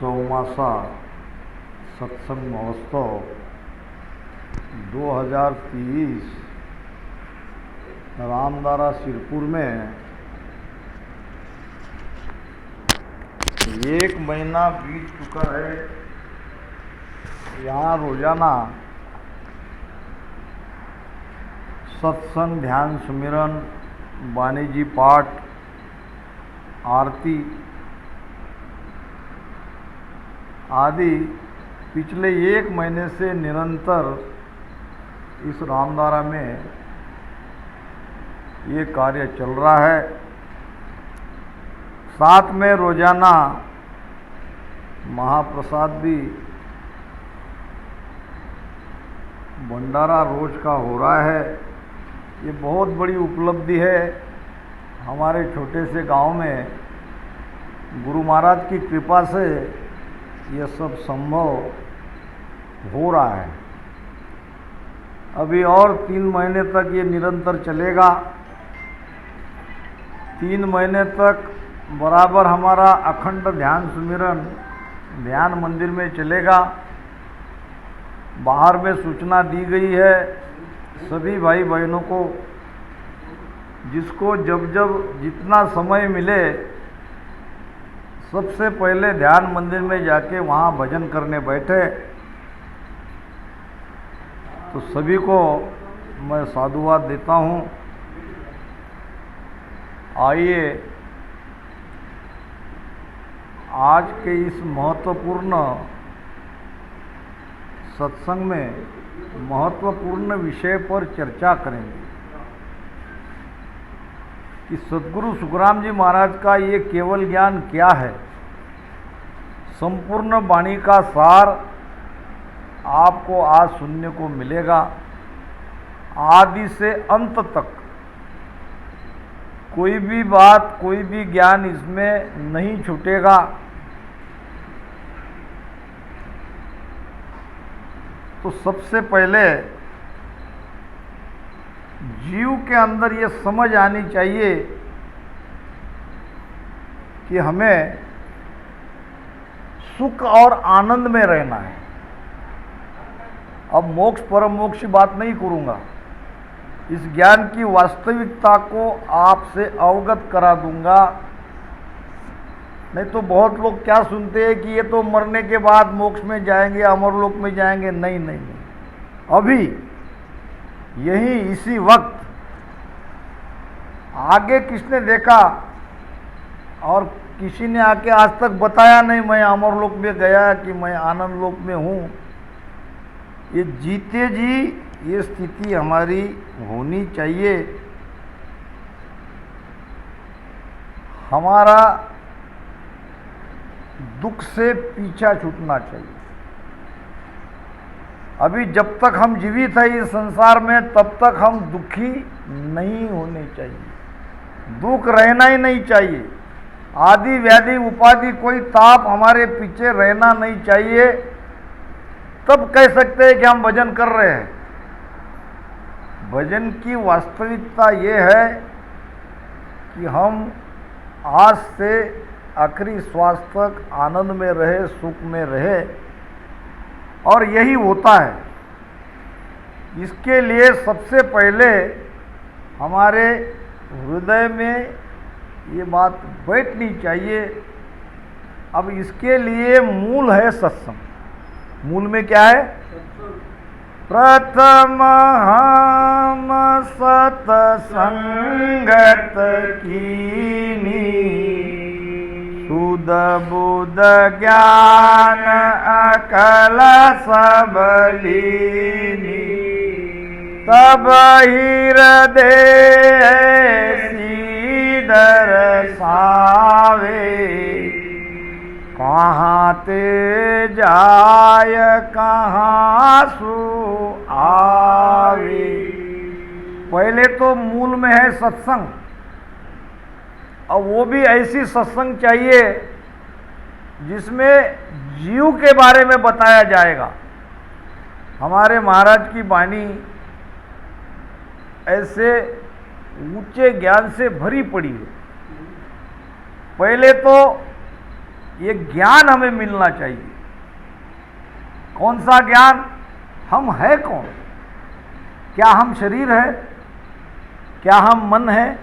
चौमासा सत्संग महोत्सव 2023 रामदारा सिरपुर में 1 महीना बीत चुका है। यहाँ रोजाना सत्संग, ध्यान, सुमिरन, वाणिजी पाठ, आरती आदि पिछले 1 महीने से निरंतर इस रामदारा में ये कार्य चल रहा है। साथ में रोजाना महाप्रसाद भी भंडारा रोज का हो रहा है। ये बहुत बड़ी उपलब्धि है। हमारे छोटे से गांव में गुरु महाराज की कृपा से यह सब संभव हो रहा है। अभी और 3 महीने तक ये निरंतर चलेगा। 3 महीने तक बराबर हमारा अखंड ध्यान सुमिरन ध्यान मंदिर में चलेगा। बाहर में सूचना दी गई है सभी भाई बहनों को, जिसको जब जब जितना समय मिले सबसे पहले ध्यान मंदिर में जाके वहाँ भजन करने बैठे। तो सभी को मैं साधुवाद देता हूँ। आइए आज के इस महत्वपूर्ण सत्संग में महत्वपूर्ण विषय पर चर्चा करेंगे कि सद्गुरु सुखराम जी महाराज का ये केवल ज्ञान क्या है। संपूर्ण वाणी का सार आपको आज सुनने को मिलेगा। आदि से अंत तक कोई भी बात, कोई भी ज्ञान इसमें नहीं छूटेगा। तो सबसे पहले जीव के अंदर ये समझ आनी चाहिए कि हमें सुख और आनंद में रहना है। अब मोक्ष परम मोक्ष की बात नहीं करूंगा। इस ज्ञान की वास्तविकता को आपसे अवगत करा दूंगा। नहीं तो बहुत लोग क्या सुनते हैं कि ये तो मरने के बाद मोक्ष में जाएंगे, अमरलोक में जाएंगे। नहीं नहीं नहीं, अभी यही इसी वक्त। आगे किसने देखा और किसी ने आके आज तक बताया नहीं मैं अमरलोक में गया कि मैं आनंद लोक में हूँ। ये जीते जी ये स्थिति हमारी होनी चाहिए। हमारा दुख से पीछा छूटना चाहिए। अभी जब तक हम जीवित हैं इस संसार में तब तक हम दुखी नहीं होने चाहिए। दुख रहना ही नहीं चाहिए। आदि व्याधि उपाधि कोई ताप हमारे पीछे रहना नहीं चाहिए। तब कह सकते हैं कि हम भजन कर रहे हैं। भजन की वास्तविकता ये है कि हम आज से आखिरी श्वास तक आनंद में रहे, सुख में रहे। और यही होता है। इसके लिए सबसे पहले हमारे हृदय में ये बात बैठनी चाहिए। अब इसके लिए मूल है सत्संग। मूल में क्या है? प्रथम हम सत्संगत कीनी, शुद्ध बुद्ध ज्ञान अकल सब लीनी, तब हृदय सीधर सावे, कहाँ ते जाय कहाँ सु आवे। पहले तो मूल में है सत्संग। और वो भी ऐसी सत्संग चाहिए जिसमें जीव के बारे में बताया जाएगा। हमारे महाराज की वाणी ऐसे ऊंचे ज्ञान से भरी पड़ी है। पहले तो ये ज्ञान हमें मिलना चाहिए। कौन सा ज्ञान? हम है कौन? क्या हम शरीर है? क्या हम मन है?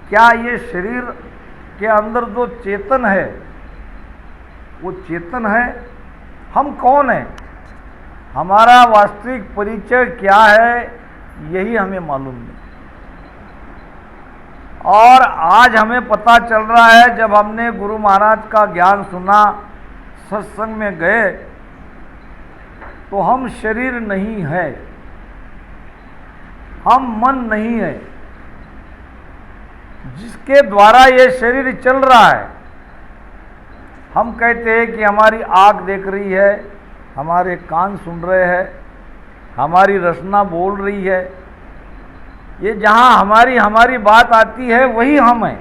क्या ये शरीर के अंदर जो चेतन है वो चेतन है? हम कौन है? हमारा वास्तविक परिचय क्या है, यही हमें मालूम नहीं। और आज हमें पता चल रहा है, जब हमने गुरु महाराज का ज्ञान सुना, सत्संग में गए, तो हम शरीर नहीं है, हम मन नहीं है जिसके द्वारा ये शरीर चल रहा है। हम कहते हैं कि हमारी आँख देख रही है, हमारे कान सुन रहे हैं, हमारी रसना बोल रही है। ये जहाँ हमारी बात आती है वही हम हैं।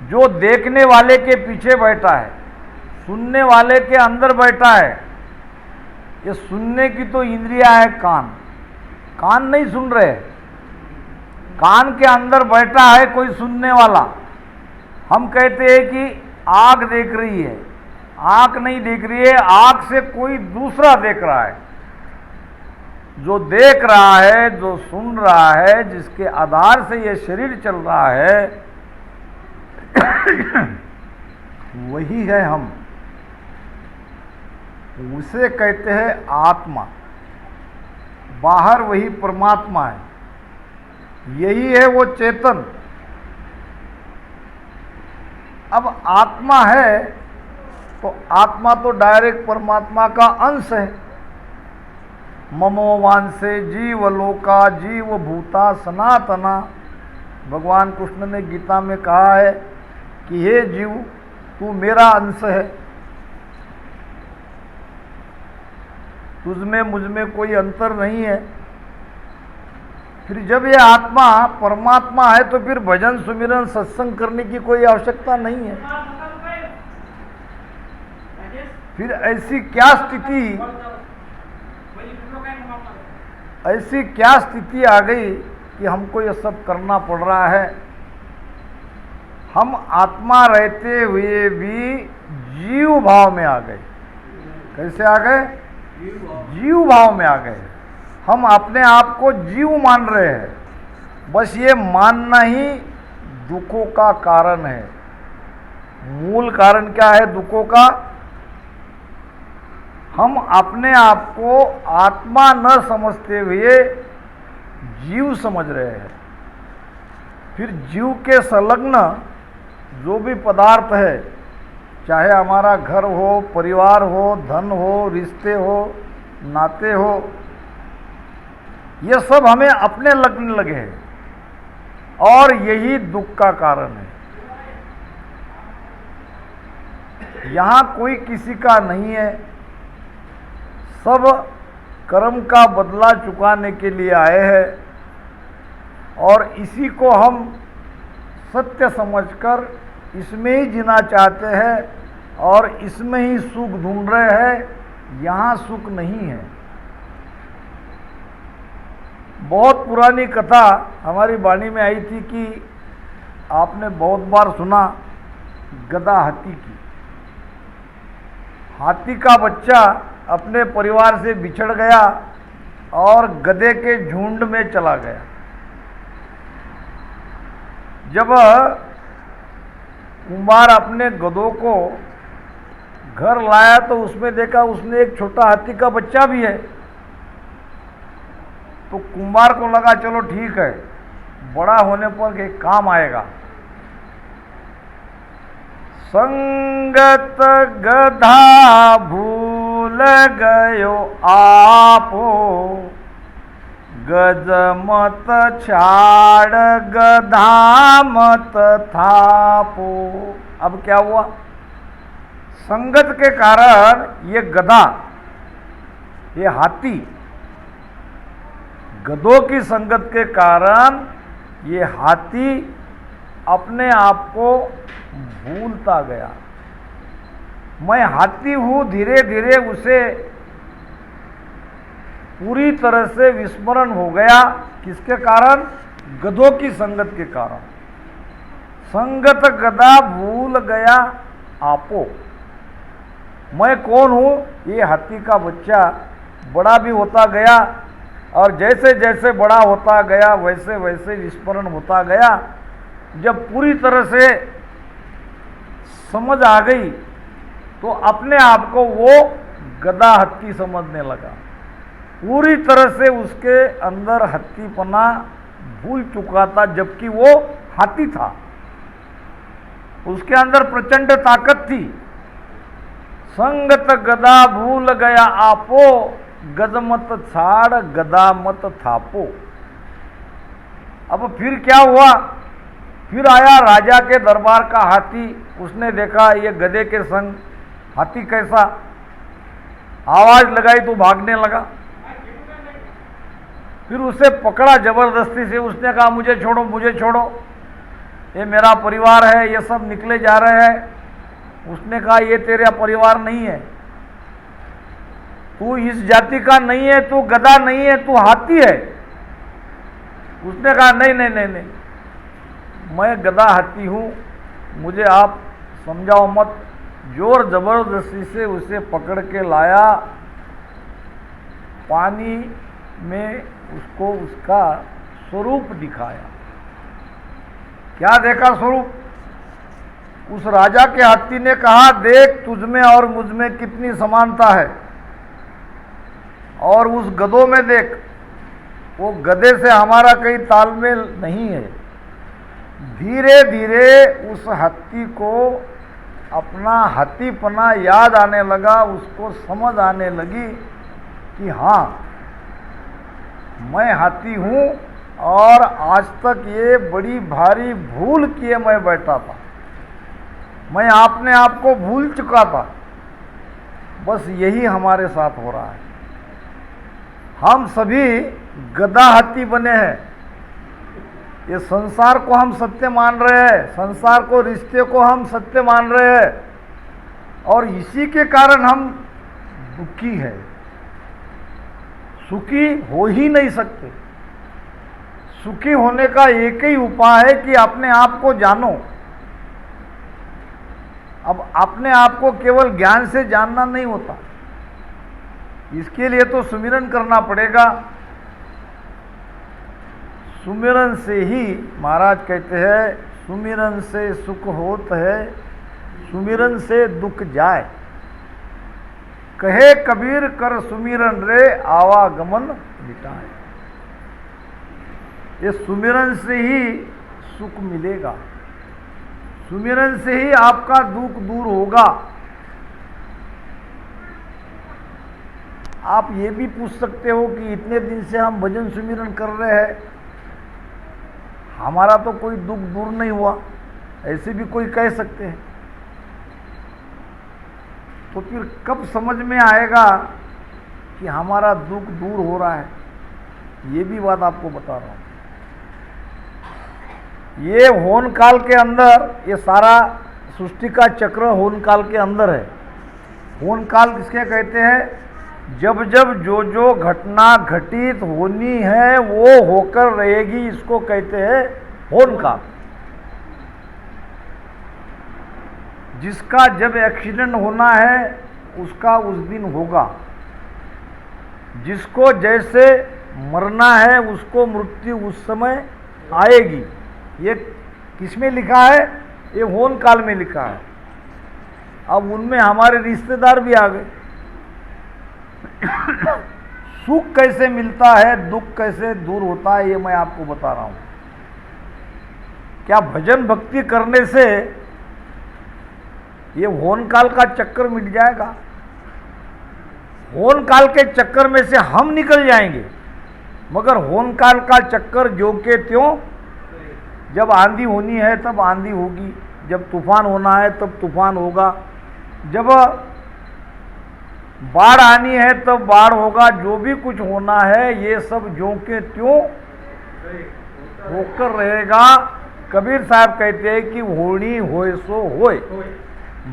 जो देखने वाले के पीछे बैठा है, सुनने वाले के अंदर बैठा है। ये सुनने की तो इंद्रियां है कान, कान नहीं सुन रहे। कान के अंदर बैठा है कोई सुनने वाला। हम कहते हैं कि आँख देख रही है, आँख नहीं देख रही है, आँख से कोई दूसरा देख रहा है। जो देख रहा है, जो सुन रहा है, जिसके आधार से ये शरीर चल रहा है, वही है हम। उसे कहते हैं आत्मा। बाहर वही परमात्मा है, यही है वो चेतन। अब आत्मा है तो आत्मा तो डायरेक्ट परमात्मा का अंश है। ममोवांसे जीवलोका जीव भूता सनातना। भगवान कृष्ण ने गीता में कहा है कि हे जीव, तू मेरा अंश है, तुझमें मुझमें कोई अंतर नहीं है। फिर जब ये आत्मा परमात्मा है तो फिर भजन सुमिरन सत्संग करने की कोई आवश्यकता नहीं है। फिर ऐसी क्या स्थिति आ गई कि हमको ये सब करना पड़ रहा है। हम आत्मा रहते हुए भी जीव भाव में आ गए। कैसे आ गए? जीव भाव में आ गए। हम अपने आप को जीव मान रहे हैं। बस ये मानना ही दुखों का कारण है। मूल कारण क्या है दुखों का? हम अपने आप को आत्मा न समझते हुए जीव समझ रहे हैं। फिर जीव के संलग्न जो भी पदार्थ है, चाहे हमारा घर हो, परिवार हो, धन हो, रिश्ते हो, नाते हो, ये सब हमें अपने लगने लगे हैं और यही दुख का कारण है। यहाँ कोई किसी का नहीं है, सब कर्म का बदला चुकाने के लिए आए हैं और इसी को हम सत्य समझकर इसमें ही जीना चाहते हैं और इसमें ही सुख ढूंढ रहे हैं। यहाँ सुख नहीं है। बहुत पुरानी कथा हमारी वाणी में आई थी कि आपने बहुत बार सुना, गधा हाथी की। हाथी का बच्चा अपने परिवार से बिछड़ गया और गधे के झुंड में चला गया। जब कुम्हार अपने गधों को घर लाया तो उसमें देखा उसने एक छोटा हाथी का बच्चा भी है। तो कुम्हार को लगा चलो ठीक है, बड़ा होने पर एक काम आएगा। संगत गधा भूल गयो आपो, गज मत छाड़ गधा मत थापो। अब क्या हुआ? संगत के कारण ये गधा, ये हाथी, गधों की संगत के कारण ये हाथी अपने आप को भूलता गया। मैं हाथी हूँ, धीरे धीरे उसे पूरी तरह से विस्मरण हो गया। किसके कारण? गधों की संगत के कारण। संगत गदा भूल गया आपो। मैं कौन हूँ? ये हाथी का बच्चा बड़ा भी होता गया और जैसे जैसे बड़ा होता गया वैसे वैसे विस्मरण होता गया। जब पूरी तरह से समझ आ गई तो अपने आप को वो गधा हत्ती समझने लगा। पूरी तरह से उसके अंदर हत्तीपना भूल चुका था, जबकि वो हाथी था। उसके अंदर प्रचंड ताकत थी। संगत गदा भूल गया आपो, गद मत छाड़ गदा मत थापो। अब फिर क्या हुआ? फिर आया राजा के दरबार का हाथी। उसने देखा ये गधे के संग हाथी कैसा, आवाज लगाई तो भागने लगा। फिर उसे पकड़ा जबरदस्ती से। उसने कहा मुझे छोड़ो, मुझे छोड़ो, ये मेरा परिवार है, ये सब निकले जा रहे हैं। उसने कहा ये तेरा परिवार नहीं है, तू इस जाति का नहीं है, तू गधा नहीं है, तू हाथी है। उसने कहा नहीं नहीं नहीं नहीं, मैं गधा हाथी हूँ, मुझे आप समझाओ मत। जोर जबरदस्ती से उसे पकड़ के लाया, पानी में उसको उसका स्वरूप दिखाया। क्या देखा स्वरूप? उस राजा के हाथी ने कहा देख तुझमें और मुझमें कितनी समानता है, और उस गधों में देख, वो गधे से हमारा कहीं तालमेल नहीं है। धीरे धीरे उस हाथी को अपना हाथीपना याद आने लगा, उसको समझ आने लगी कि हाँ मैं हाथी हूँ और आज तक ये बड़ी भारी भूल किए मैं बैठा था। मैं अपने आप को भूल चुका था। बस यही हमारे साथ हो रहा है। हम सभी गधा हाथी बने हैं। ये संसार को हम सत्य मान रहे हैं, संसार को, रिश्ते को हम सत्य मान रहे हैं, और इसी के कारण हम दुखी हैं। सुखी हो ही नहीं सकते। सुखी होने का एक ही उपाय है कि अपने आप को जानो। अब अपने आप को केवल ज्ञान से जानना नहीं होता, इसके लिए तो सुमिरन करना पड़ेगा। सुमिरन से ही, महाराज कहते हैं, सुमिरन से सुख होत है, सुमिरन से दुख जाए। कहे कबीर कर सुमिरन रे, आवागमन मिटाए। ये सुमिरन से ही सुख मिलेगा, सुमिरन से ही आपका दुख दूर होगा। आप ये भी पूछ सकते हो कि इतने दिन से हम भजन सुमिरन कर रहे हैं, हमारा तो कोई दुख दूर नहीं हुआ, ऐसे भी कोई कह सकते हैं। तो फिर कब समझ में आएगा कि हमारा दुख दूर हो रहा है? ये भी बात आपको बता रहा हूँ। ये होन काल के अंदर, ये सारा सृष्टि का चक्र होन काल के अंदर है। होन काल किसके कहते हैं? जब जब जो जो घटना घटित होनी है वो होकर रहेगी, इसको कहते हैं होन काल। जिसका जब एक्सीडेंट होना है उसका उस दिन होगा, जिसको जैसे मरना है उसको मृत्यु उस समय आएगी। ये किसमें लिखा है? ये होन काल में लिखा है। अब उनमें हमारे रिश्तेदार भी आ गए। सुख कैसे मिलता है, दुख कैसे दूर होता है, ये मैं आपको बता रहा हूं। क्या भजन भक्ति करने से ये होन काल का चक्कर मिट जाएगा? होन काल के चक्कर में से हम निकल जाएंगे, मगर होन काल का चक्कर जो के त्यों। जब आंधी होनी है तब आंधी होगी, जब तूफान होना है तब तूफान होगा, जब बाढ़ आनी है तब बाढ़ होगा। जो भी कुछ होना है ये सब ज्यों के त्यों होकर रहेगा। कबीर साहब कहते हैं कि होनी होए सो होए।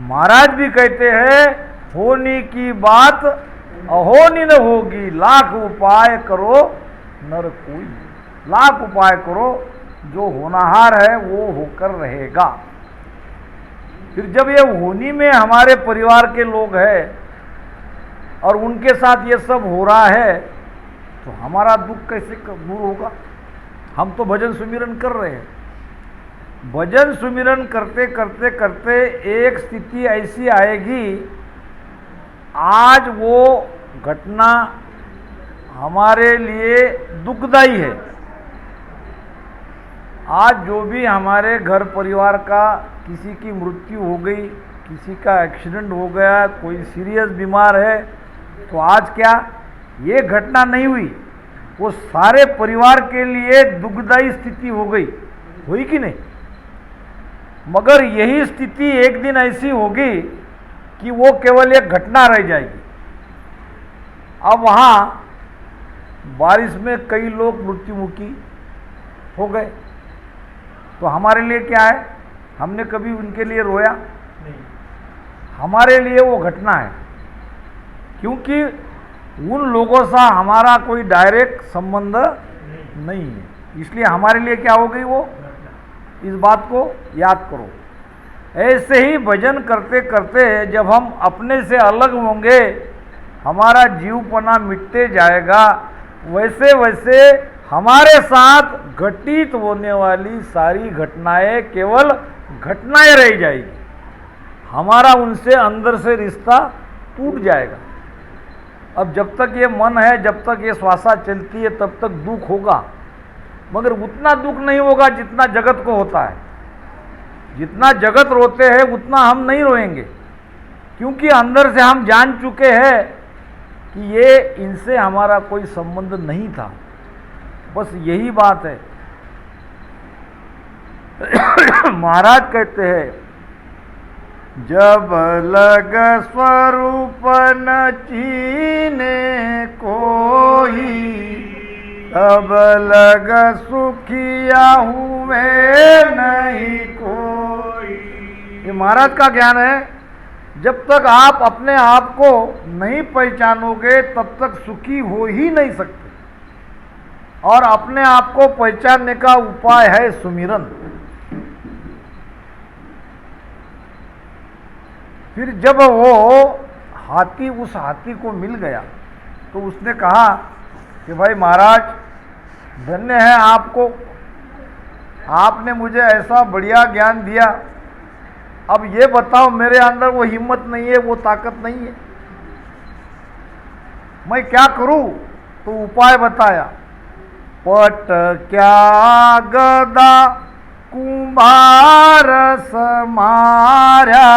महाराज भी कहते हैं होने की बात अहोनी न होगी, लाख उपाय करो नर कोई। लाख उपाय करो जो होनहार है वो होकर रहेगा। फिर जब ये होनी में हमारे परिवार के लोग हैं और उनके साथ ये सब हो रहा है तो हमारा दुख कैसे दूर होगा? हम तो भजन सुमिरन कर रहे हैं। भजन सुमिरन करते करते करते एक स्थिति ऐसी आएगी, आज वो घटना हमारे लिए दुखदाई है। आज जो भी हमारे घर परिवार का किसी की मृत्यु हो गई, किसी का एक्सीडेंट हो गया, कोई सीरियस बीमार है, तो आज क्या ये घटना नहीं हुई, वो सारे परिवार के लिए दुखदाई स्थिति हो गई, हुई कि नहीं? मगर यही स्थिति एक दिन ऐसी होगी कि वो केवल एक घटना रह जाएगी। अब वहाँ बारिश में कई लोग मृत्युमुखी हो गए, तो हमारे लिए क्या है? हमने कभी उनके लिए रोया नहीं। हमारे लिए वो घटना है, क्योंकि उन लोगों से हमारा कोई डायरेक्ट संबंध नहीं है। इसलिए हमारे लिए क्या हो गई वो? इस बात को याद करो। ऐसे ही भजन करते करते जब हम अपने से अलग होंगे, हमारा जीवपना मिटते जाएगा, वैसे वैसे हमारे साथ घटित होने वाली सारी घटनाएं केवल घटनाएं रह जाएगी। हमारा उनसे अंदर से रिश्ता टूट जाएगा। अब जब तक ये मन है, जब तक ये श्वासा चलती है, तब तक दुख होगा, मगर उतना दुख नहीं होगा जितना जगत को होता है। जितना जगत रोते हैं उतना हम नहीं रोएंगे, क्योंकि अंदर से हम जान चुके हैं कि ये इनसे हमारा कोई संबंध नहीं था। बस यही बात है। महाराज कहते हैं, जब लग स्वरूप न चीने कोई, तब लग सुखिया हुए नहीं कोई। ये महाराज का ज्ञान है। जब तक आप अपने आप को नहीं पहचानोगे तब तक सुखी हो ही नहीं सकते। और अपने आप को पहचानने का उपाय है सुमिरन। फिर जब वो हाथी उस हाथी को मिल गया तो उसने कहा कि भाई महाराज, धन्य है आपको, आपने मुझे ऐसा बढ़िया ज्ञान दिया। अब ये बताओ, मेरे अंदर वो हिम्मत नहीं है, वो ताकत नहीं है, मैं क्या करूं? तो उपाय बताया। पट क्या गदा कुंभार समार्या,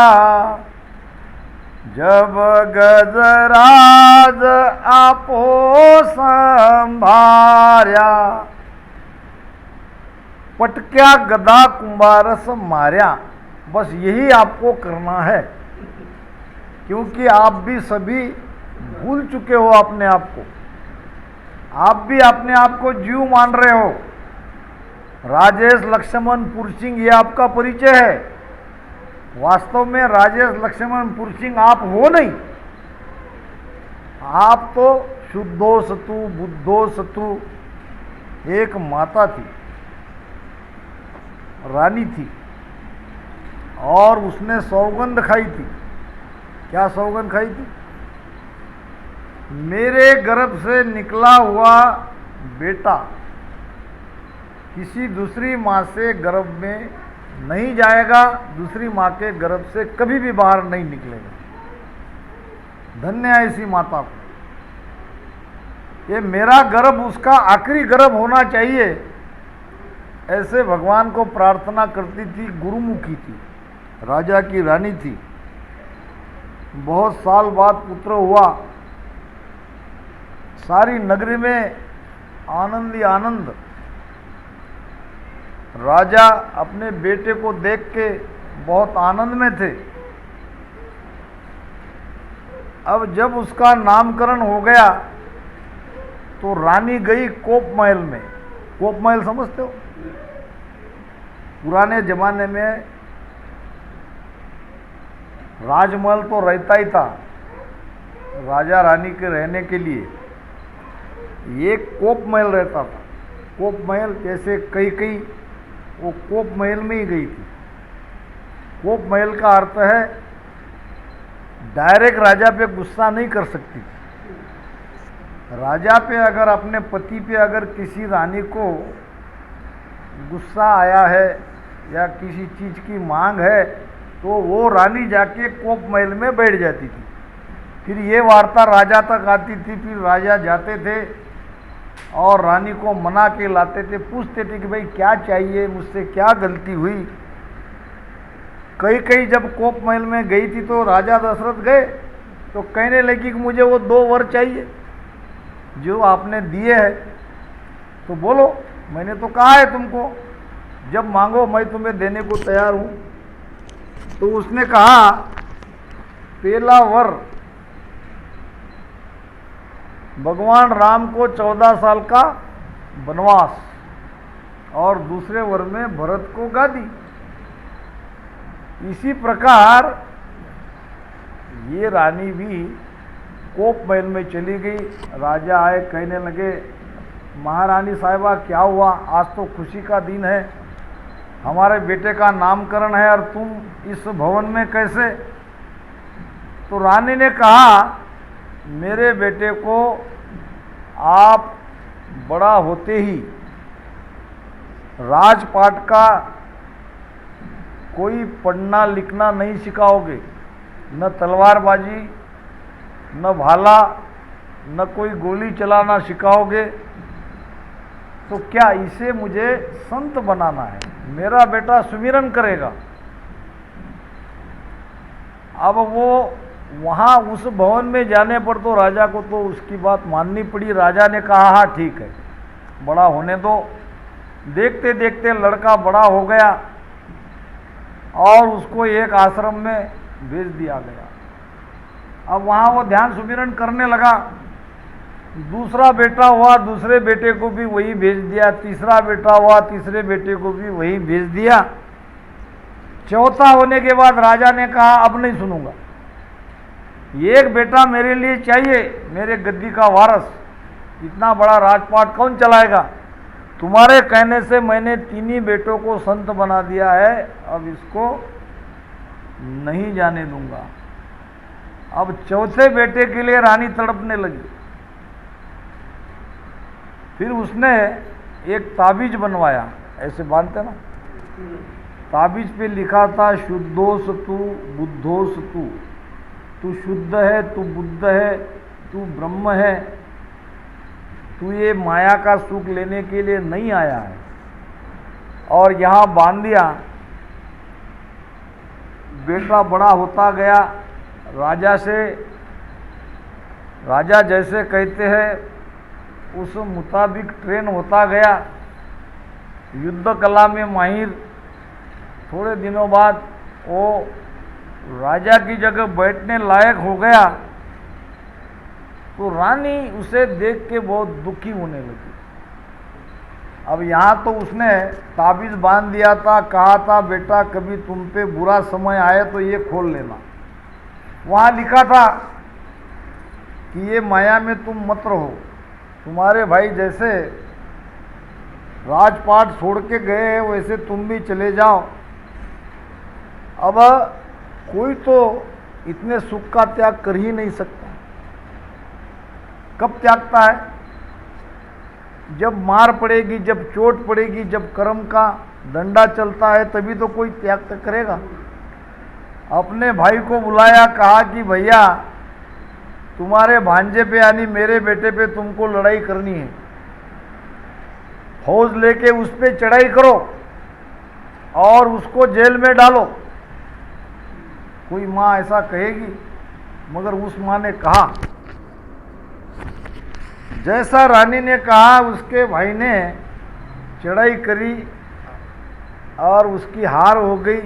जब गजराज आपो संभार्या। पटक्या गदा कुंभारस मार्या, बस यही आपको करना है, क्योंकि आप भी सभी भूल चुके हो अपने आप को। आप भी अपने आप को जीव मान रहे हो। राजेश लक्ष्मण पुरसिंह ये आपका परिचय है। वास्तव में राजेश लक्ष्मण पुरसिंह आप हो नहीं। आप तो शुद्धो सतु बुद्धो सतु एक माता थी, रानी थी, और उसने सौगंध खाई थी। क्या सौगंध खाई थी? मेरे गर्भ से निकला हुआ बेटा किसी दूसरी माँ से गर्भ में नहीं जाएगा, दूसरी माँ के गर्भ से कभी भी बाहर नहीं निकलेगा। धन्य है ऐसी माता को। ये मेरा गर्भ उसका आखिरी गर्भ होना चाहिए, ऐसे भगवान को प्रार्थना करती थी। गुरुमुखी थी, राजा की रानी थी। बहुत साल बाद पुत्र हुआ। सारी नगरी में आनंद ही आनंद। राजा अपने बेटे को देख के बहुत आनंद में थे। अब जब उसका नामकरण हो गया तो रानी गई कोप महल में। कोप महल समझते हो? पुराने जमाने में राजमहल तो रहता ही था राजा रानी के रहने के लिए। एक कोप महल रहता था। कोप महल जैसे कई वो कोप महल में ही गई थी। कोप महल का अर्थ है डायरेक्ट राजा पे गुस्सा नहीं कर सकती थी। राजा पे अगर अपने पति पे अगर किसी रानी को गुस्सा आया है या किसी चीज़ की मांग है तो वो रानी जाके कोप महल में बैठ जाती थी। फिर ये वार्ता राजा तक आती थी, फिर राजा जाते थे और रानी को मना के लाते थे, पूछते थे कि भाई क्या चाहिए, मुझसे क्या गलती हुई। कई कई जब कोप महल में गई थी तो राजा दशरथ गए तो कहने लगी कि मुझे वो 2 वर चाहिए जो आपने दिए हैं, तो बोलो, मैंने तो कहा है तुमको, जब मांगो मैं तुम्हें देने को तैयार हूँ। तो उसने कहा पहला वर भगवान राम को 14 साल का वनवास और दूसरे वर में भरत को गादी। इसी प्रकार ये रानी भी कोप महल में चली गई। राजा आए, कहने लगे महारानी साहिबा क्या हुआ, आज तो खुशी का दिन है, हमारे बेटे का नामकरण है और तुम इस भवन में कैसे। तो रानी ने कहा मेरे बेटे को आप बड़ा होते ही राजपाट का कोई पढ़ना लिखना नहीं सिखाओगे, न तलवारबाजी, न भाला, न कोई गोली चलाना सिखाओगे, तो क्या इसे मुझे संत बनाना है, मेरा बेटा सुमिरन करेगा। अब वो वहाँ उस भवन में जाने पर तो राजा को तो उसकी बात माननी पड़ी। राजा ने कहा हाँ ठीक है, बड़ा होने दो। देखते देखते लड़का बड़ा हो गया और उसको एक आश्रम में भेज दिया गया। अब वहाँ वो ध्यान सुमिरन करने लगा। दूसरा बेटा हुआ, दूसरे बेटे को भी वही भेज दिया। तीसरा बेटा हुआ, तीसरे बेटे को भी वही भेज दिया। चौथा होने के बाद राजा ने कहा अब नहीं सुनूंगा, एक बेटा मेरे लिए चाहिए, मेरे गद्दी का वारस। इतना बड़ा राजपाट कौन चलाएगा। तुम्हारे कहने से मैंने 3 ही बेटों को संत बना दिया है, अब इसको नहीं जाने दूंगा। अब चौथे बेटे के लिए रानी तड़पने लगी। फिर उसने एक ताबीज बनवाया, ऐसे बांधते ना, ताबीज पे लिखा था शुद्धोस तू बुद्धोस तू, तू शुद्ध है, तू बुद्ध है, तू ब्रह्म है, तू ये माया का सुख लेने के लिए नहीं आया है। और यहाँ बांध दिया। बेटा बड़ा होता गया, राजा जैसे कहते हैं उस मुताबिक ट्रेन होता गया, युद्ध कला में माहिर। थोड़े दिनों बाद वो राजा की जगह बैठने लायक हो गया तो रानी उसे देख के बहुत दुखी होने लगी। अब यहाँ तो उसने ताबीज़ बांध दिया था, कहा था बेटा कभी तुम पे बुरा समय आए तो ये खोल लेना। वहाँ लिखा था कि ये माया में तुम मत रहो, तुम्हारे भाई जैसे राजपाट छोड़ के गए हैं वैसे तुम भी चले जाओ। अब कोई तो इतने सुख का त्याग कर ही नहीं सकता। कब त्यागता है? जब मार पड़ेगी, जब चोट पड़ेगी, जब कर्म का डंडा चलता है तभी तो कोई त्याग तक करेगा। अपने भाई को बुलाया, कहा कि भैया तुम्हारे भांजे पे यानी मेरे बेटे पे तुमको लड़ाई करनी है, फौज लेके उस पे चढ़ाई करो और उसको जेल में डालो। कोई माँ ऐसा कहेगी? मगर उस माँ ने कहा, जैसा रानी ने कहा उसके भाई ने चढ़ाई करी और उसकी हार हो गई।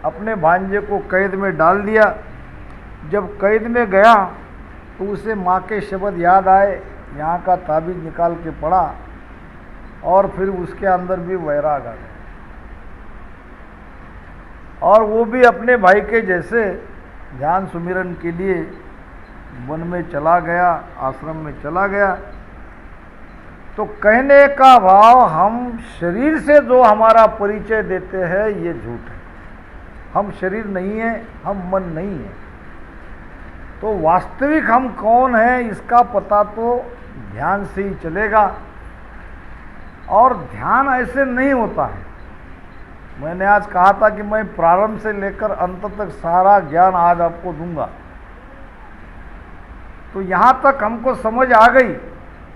अपने भांजे को कैद में डाल दिया। जब कैद में गया तो उसे माँ के शब्द याद आए, यहाँ का ताबीज़ निकाल के पढ़ा और फिर उसके अंदर भी वैराग आ गया और वो भी अपने भाई के जैसे ध्यान सुमिरन के लिए वन में चला गया, आश्रम में चला गया। तो कहने का भाव, हम शरीर से जो हमारा परिचय देते हैं ये झूठ है। हम शरीर नहीं है, हम मन नहीं है। तो वास्तविक हम कौन है इसका पता तो ध्यान से ही चलेगा। और ध्यान ऐसे नहीं होता है। मैंने आज कहा था कि मैं प्रारंभ से लेकर अंत तक सारा ज्ञान आज आपको दूंगा। तो यहाँ तक हमको समझ आ गई।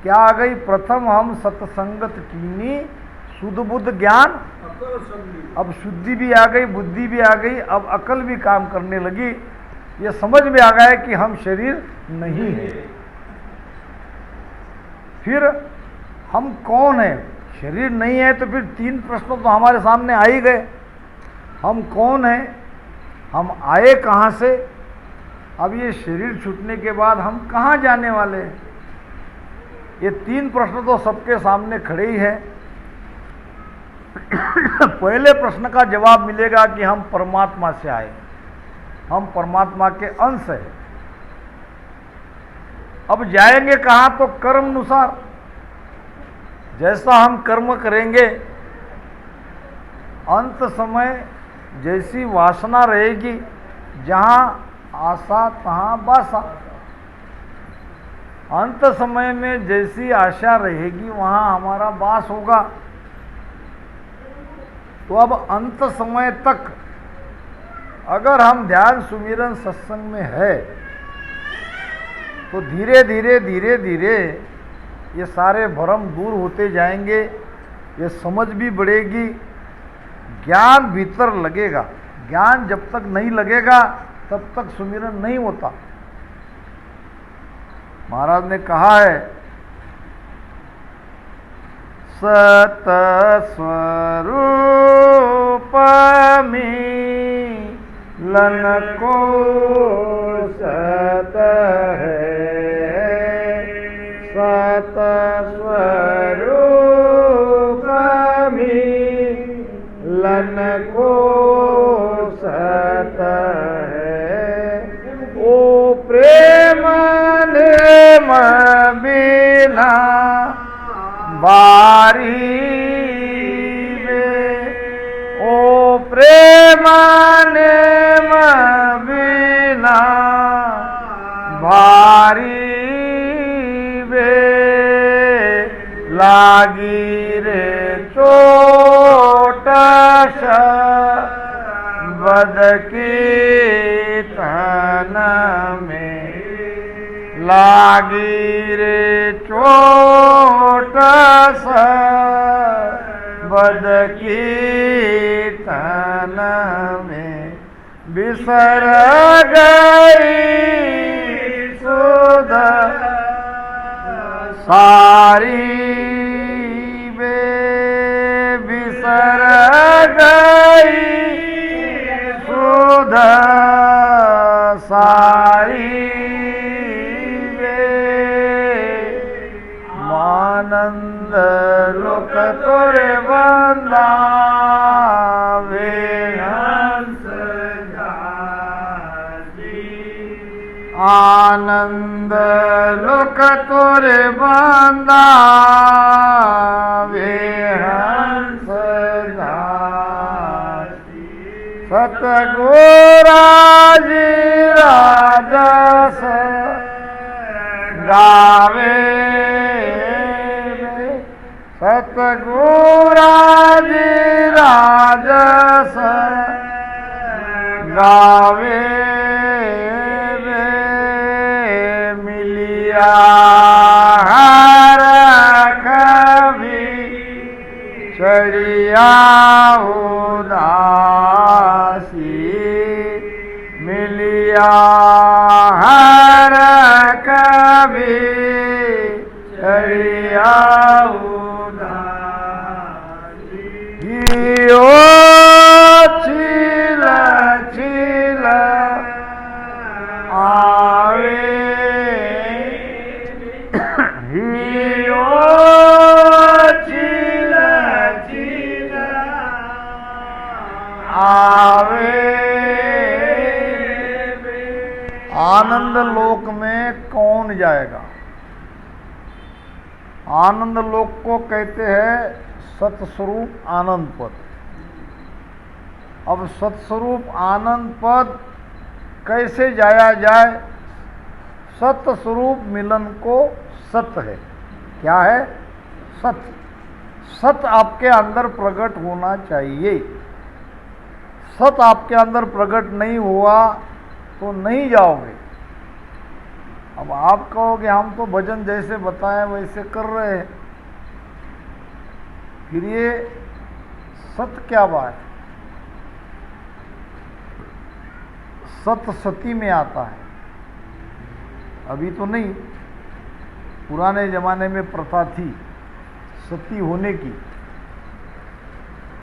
क्या आ गई? प्रथम हम सत्संगत कीनी शुद्ध बुद्ध ज्ञान, अब शुद्धि भी आ गई, बुद्धि भी आ गई, अब अकल भी काम करने लगी। ये समझ में आ गया कि हम शरीर नहीं है। फिर हम कौन है? शरीर नहीं है तो फिर तीन प्रश्न तो हमारे सामने आ ही गए। हम कौन है, हम आए कहाँ से, अब ये शरीर छूटने के बाद हम कहाँ जाने वाले हैं? ये तीन प्रश्न तो सबके सामने खड़े ही हैं। पहले प्रश्न का जवाब मिलेगा कि हम परमात्मा से आए, हम परमात्मा के अंश हैं। अब जाएंगे कहाँ? तो कर्म अनुसार। जैसा हम कर्म करेंगे, अंत समय जैसी वासना रहेगी, जहाँ आशा तहाँ बासा। अंत समय में जैसी आशा रहेगी वहाँ हमारा वास होगा। तो अब अंत समय तक अगर हम ध्यान सुमिरन सत्संग में है तो धीरे धीरे धीरे धीरे ये सारे भ्रम दूर होते जाएंगे, ये समझ भी बढ़ेगी, ज्ञान भीतर लगेगा। ज्ञान जब तक नहीं लगेगा तब तक सुमिरन नहीं होता। महाराज ने कहा है, सत स्वरूप मिलन को सत है, सत स्वरूप मिलन को सत है। ओ प्रेम नेम बिना बारी में, ओ प्रेम नेम बिना बारी में, लागी रे चोट बद की तन में, लागी रे चोट बद की तन में, बिसर गई सुध सारी बे, बिसर गई सुध सारी बे, आनंद लोक तोरे बंदा वे हंस जाती, आनंद लोक तोरे बंदा वे हंस जाती, सतगुराज राजस गावे, सतगुराज राजस गावे, मिलिया हर कभी चढ़िया उदासी, मिलिया हर कभी चढ़िया उदासी, ओ छिल छिल आवे, हियो छिल छिल आवे। आनंद लोक में कौन जाएगा? आनंद लोक को कहते हैं सतस्वरूप आनंद पद। अब सतस्वरूप आनंद पद कैसे जाया जाए? सतस्वरूप मिलन को सत है। क्या है? सत। सत आपके अंदर प्रकट होना चाहिए। सत आपके अंदर प्रकट नहीं हुआ तो नहीं जाओगे। अब आप कहोगे हम तो भजन जैसे बताए वैसे कर रहे हैं, फिर ये सत क्या बात है? सत सती में आता है, अभी तो नहीं। पुराने जमाने में प्रथा थी सती होने की,